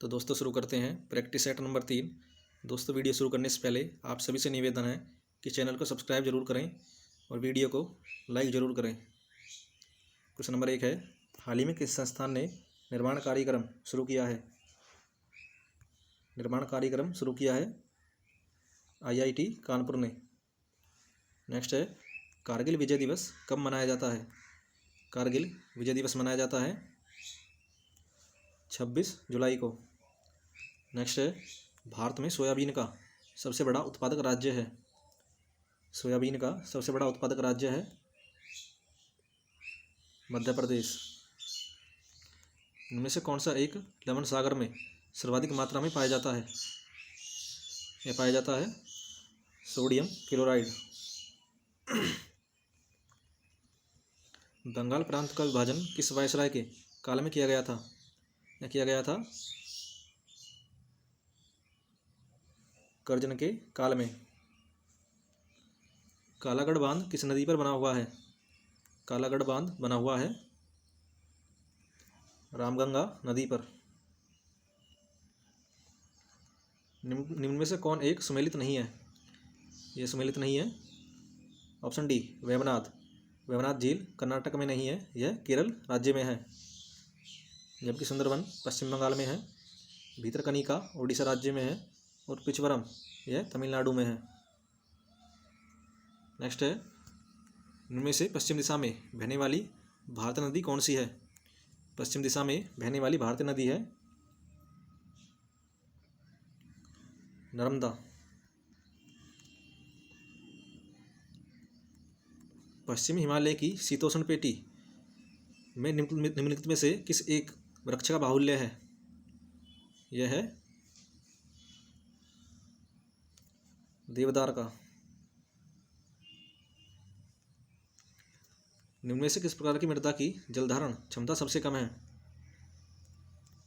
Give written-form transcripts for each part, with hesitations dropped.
तो दोस्तों शुरू करते हैं प्रैक्टिस सेट नंबर 3। दोस्तों वीडियो शुरू करने से पहले आप सभी से निवेदन है कि चैनल को सब्सक्राइब जरूर करें और वीडियो को लाइक ज़रूर करें। क्वेश्चन नंबर 1 है, हाल ही में किस संस्थान ने निर्माण कार्यक्रम शुरू किया है? निर्माण कार्यक्रम शुरू किया है IIT कानपुर ने। नेक्स्ट है, कारगिल विजय दिवस कब मनाया जाता है? कारगिल विजय दिवस मनाया जाता है 26 जुलाई को। नेक्स्ट है, भारत में सोयाबीन का सबसे बड़ा उत्पादक राज्य है। सोयाबीन का सबसे बड़ा उत्पादक राज्य है मध्य प्रदेश। इनमें से कौन सा एक लवण सागर में सर्वाधिक मात्रा में पाया जाता है? यह पाया जाता है सोडियम क्लोराइड। बंगाल प्रांत का विभाजन किस वायसराय के काल में किया गया था? यह किया गया था कर्जन के काल में। कालागढ़ बांध किस नदी पर बना हुआ है? कालागढ़ बांध बना हुआ है रामगंगा नदी पर। निम्न में से कौन एक सुमेलित नहीं है? यह सुमेलित नहीं है ऑप्शन डी वेवनाथ। वेवनाथ झील कर्नाटक में नहीं है, यह केरल राज्य में है। जबकि सुंदरवन पश्चिम बंगाल में है, भीतरकनिका उड़ीसा राज्य में है और पिचवरम यह तमिलनाडु में है। नेक्स्ट है, इनमें से पश्चिम दिशा में बहने वाली भारतीय नदी कौन सी है? पश्चिम दिशा में बहने वाली भारतीय नदी है नर्मदा। पश्चिमी हिमालय की शीतोष्ण पेटी में निम्नलिखित में से किस एक वृक्ष का बाहुल्य है? यह है देवदार का। निम्न में से किस प्रकार की मृदा की जलधारण क्षमता सबसे कम है?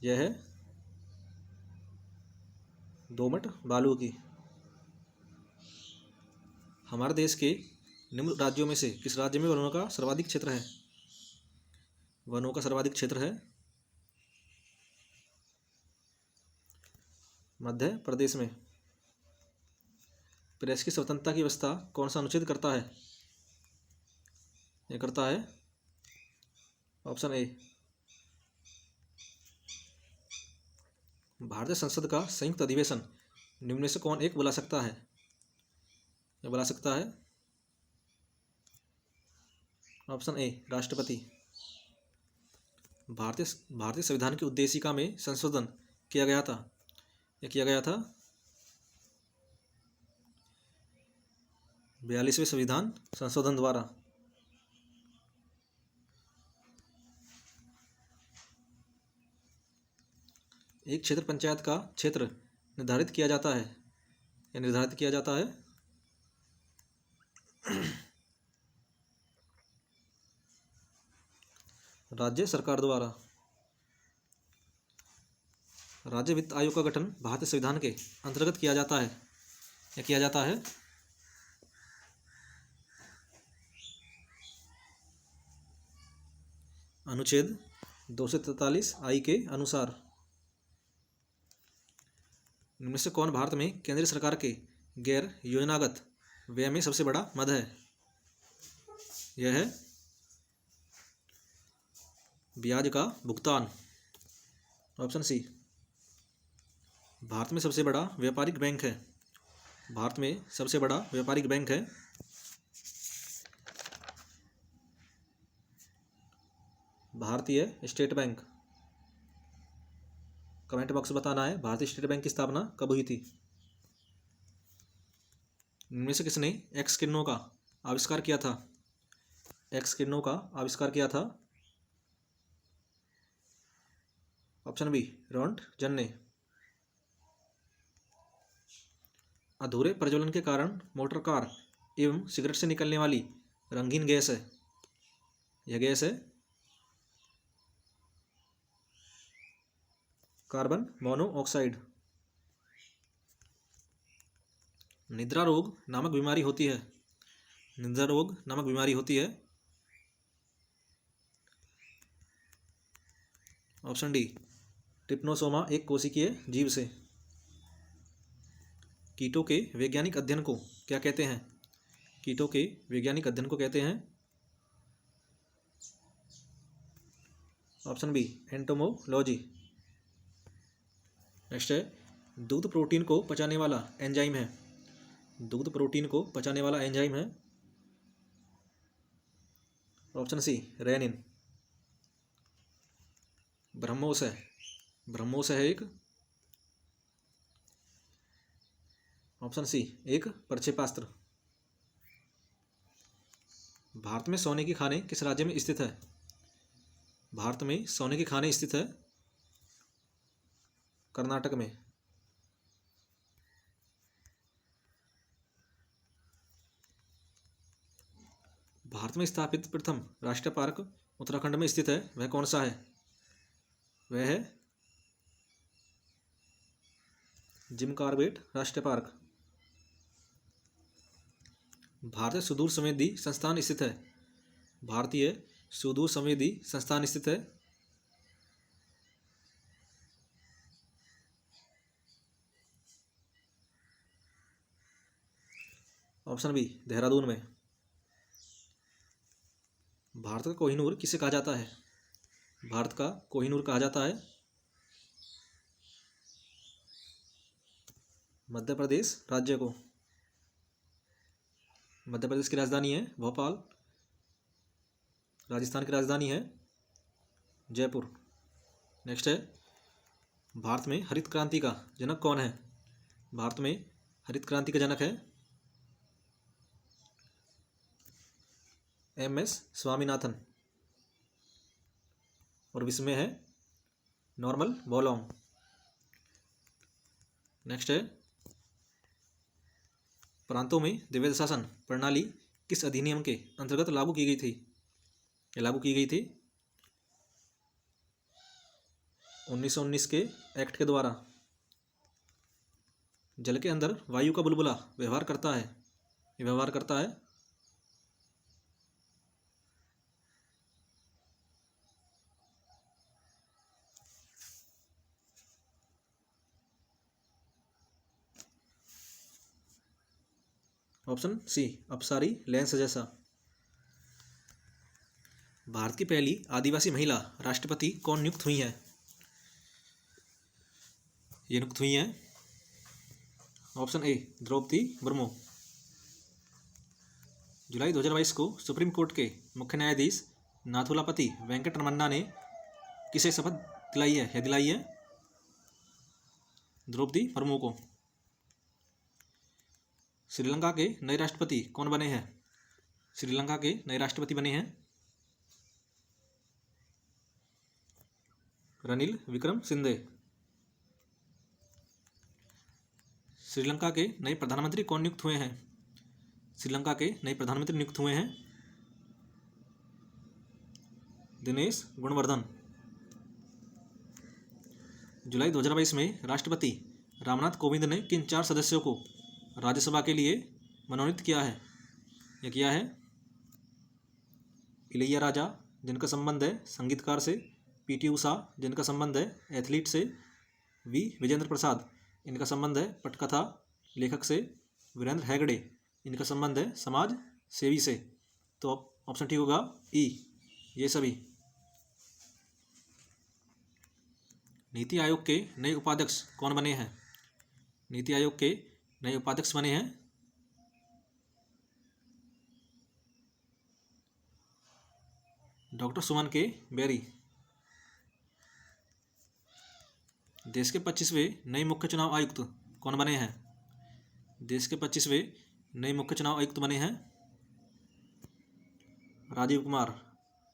यह है दोमट बालू की। हमारे देश के निम्न राज्यों में से किस राज्य में वनों का सर्वाधिक क्षेत्र है? वनों का सर्वाधिक क्षेत्र है मध्य प्रदेश में। प्रेस की स्वतंत्रता की व्यवस्था कौन सा अनुच्छेद करता है? यह करता है ऑप्शन ए। भारतीय संसद का संयुक्त अधिवेशन निम्न में से कौन एक बुला सकता है? यह बुला सकता है ऑप्शन ए राष्ट्रपति। भारतीय संविधान की उद्देशिका में संशोधन किया गया था। यह किया गया था 42वें संविधान संशोधन द्वारा। एक क्षेत्र पंचायत का क्षेत्र निर्धारित किया जाता है। यह निर्धारित किया जाता है राज्य सरकार द्वारा। राज्य वित्त आयोग का गठन भारतीय संविधान के अंतर्गत किया जाता है। यह किया जाता है अनुच्छेद 243 के अनुसार। इनमें से कौन भारत में केंद्र सरकार के गैर योजनागत व्यय में सबसे बड़ा मद है? यह है ब्याज का भुगतान ऑप्शन सी। भारत में सबसे बड़ा व्यापारिक बैंक है। भारत में सबसे बड़ा व्यापारिक बैंक है भारतीय स्टेट बैंक। कमेंट बॉक्स में बताना है भारतीय स्टेट बैंक की स्थापना कब हुई थी। इनमें से किसने एक्स किरणों का आविष्कार किया था? एक्स किरणों का आविष्कार किया था ऑप्शन बी रोंटगन ने। अधूरे प्रज्वलन के कारण मोटर कार एवं सिगरेट से निकलने वाली रंगीन गैस है। यह गैस है कार्बन मोनोऑक्साइड। निद्रा रोग नामक बीमारी होती है। निद्रा रोग नामक बीमारी होती है ऑप्शन डी ट्रिप्नोसोमा एक कोशिकीय जीव से। कीटों के वैज्ञानिक अध्ययन को क्या कहते हैं? कीटों के वैज्ञानिक अध्ययन को कहते हैं ऑप्शन बी एंटोमोलॉजी। नेक्स्ट है, दुग्ध प्रोटीन को पचाने वाला एंजाइम है। दुग्ध प्रोटीन को पचाने वाला एंजाइम है ऑप्शन सी रेनिन। ब्रह्मोस है, ब्रह्मोस है एक ऑप्शन सी एक प्रक्षेपास्त्र। भारत में सोने की खानें किस राज्य में स्थित है? भारत में सोने की खानें स्थित है कर्नाटक में। भारत में स्थापित प्रथम राष्ट्रीय पार्क उत्तराखंड में स्थित है, वह कौन सा है? वह है जिम कॉर्बेट राष्ट्रीय पार्क। भारतीय सुदूर संवेदी संस्थान स्थित है। भारतीय सुदूर संवेदी संस्थान स्थित है ऑप्शन बी देहरादून में। भारत का कोहिनूर किसे कहा जाता है? भारत का कोहिनूर कहा जाता है मध्य प्रदेश राज्य को। मध्य प्रदेश की राजधानी है भोपाल, राजस्थान की राजधानी है जयपुर। नेक्स्ट है, भारत में हरित क्रांति का जनक कौन है? भारत में हरित क्रांति का जनक है MS स्वामीनाथन और विश्व में है नॉर्मल बोलोंग। नेक्स्ट है, प्रांतों में द्विवेद शासन प्रणाली किस अधिनियम के अंतर्गत लागू की गई थी? लागू की गई थी 1919 के एक्ट के द्वारा। जल के अंदर वायु का बुलबुला व्यवहार करता है, ये व्यवहार करता है ऑप्शन सी अपसारी लेंस जैसा। भारत की पहली आदिवासी महिला राष्ट्रपति कौन नियुक्त हुई हैं? ये नियुक्त हुई हैं ऑप्शन ए द्रौपदी मुर्मू। जुलाई 2022 को सुप्रीम कोर्ट के मुख्य न्यायाधीश नाथुलापति वेंकट रमन्ना ने किसे शपथ दिलाई है? दिलाई है द्रौपदी मुर्मू को। श्रीलंका के नए राष्ट्रपति कौन बने हैं? श्रीलंका के नए राष्ट्रपति बने हैं रनिल विक्रमसिंघे। श्रीलंका के नए प्रधानमंत्री कौन नियुक्त हुए हैं? श्रीलंका के नए प्रधानमंत्री नियुक्त हुए हैं दिनेश गुणवर्धन। जुलाई 2022 में राष्ट्रपति रामनाथ कोविंद ने किन 4 सदस्यों को राज्यसभा के लिए मनोनीत किया है? यह किया है इलैया राजा जिनका संबंध है संगीतकार से, PT उषा जिनका संबंध है एथलीट से, V विजेंद्र प्रसाद इनका संबंध है पटकथा लेखक से, वीरेंद्र हेगड़े इनका संबंध है समाज सेवी से। तो ऑप्शन ठीक होगा ई ये सभी। नीति आयोग के नए उपाध्यक्ष कौन बने हैं? नीति आयोग के नए उपाध्यक्ष बने हैं डॉक्टर सुमन के बेरी। देश के 25वें नए मुख्य चुनाव आयुक्त कौन बने हैं? देश के 25वें नए मुख्य चुनाव आयुक्त बने हैं राजीव कुमार।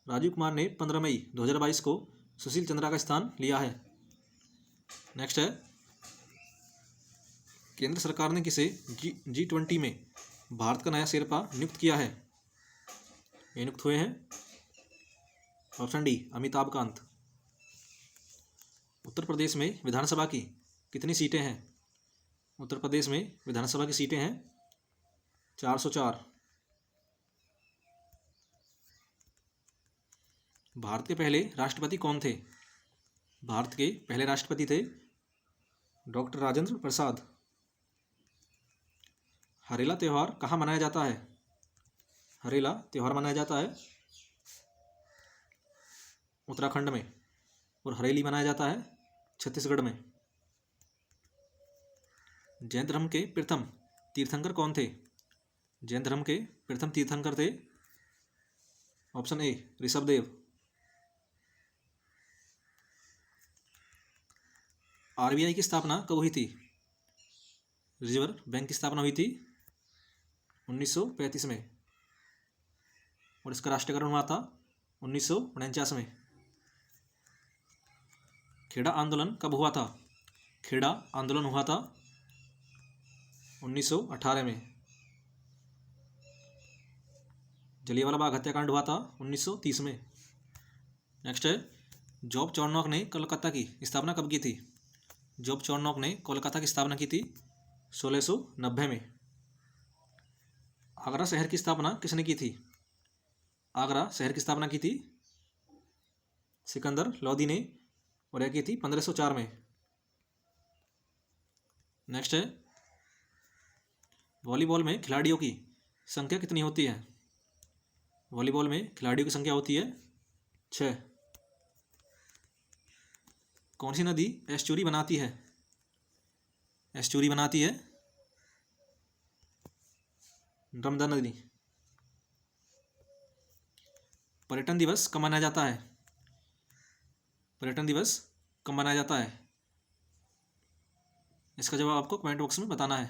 राजीव कुमार ने 15 मई 2022 को सुशील चंद्रा का स्थान लिया है। नेक्स्ट है, केंद्र सरकार ने किसे G20 में भारत का नया शेरपा नियुक्त किया है? ये नियुक्त हुए हैं ऑप्शन डी अमिताभ कांत। उत्तर प्रदेश में विधानसभा की कितनी सीटें हैं? उत्तर प्रदेश में विधानसभा की सीटें हैं 404। भारत के पहले राष्ट्रपति कौन थे? भारत के पहले राष्ट्रपति थे डॉक्टर राजेंद्र प्रसाद। हरेला त्यौहार कहाँ मनाया जाता है? हरेला त्यौहार मनाया जाता है उत्तराखंड में, और हरेली मनाया जाता है छत्तीसगढ़ में। जैन धर्म के प्रथम तीर्थंकर कौन थे? जैन धर्म के प्रथम तीर्थंकर थे ऑप्शन ए ऋषभदेव। आरबीआई की स्थापना कब हुई थी? रिजर्व बैंक की स्थापना हुई थी 1935 में, और इसका राष्ट्रीयकरण हुआ था 1949 में। खेड़ा आंदोलन कब हुआ था? खेड़ा आंदोलन हुआ था 1918 में। जलियांवाला बाग हत्याकांड हुआ था 1930 में। नेक्स्ट है, जॉब चौर्नोक ने कोलकाता की स्थापना कब की थी? जॉब चौर्नोक ने कोलकाता की स्थापना की थी 1690 में। आगरा शहर की स्थापना किसने की थी? आगरा शहर की स्थापना की थी सिकंदर लोदी ने, और यह की थी 1504 में। नेक्स्ट है, वॉलीबॉल में खिलाड़ियों की संख्या कितनी होती है? वॉलीबॉल में खिलाड़ियों की संख्या होती है 6। कौन सी नदी एस्चुरी बनाती है? एस्चुरी बनाती है नर्मदा नदी। पर्यटन दिवस कब मनाया जाता है? पर्यटन दिवस कब मनाया जाता है? इसका जवाब आपको कमेंट बॉक्स में बताना है।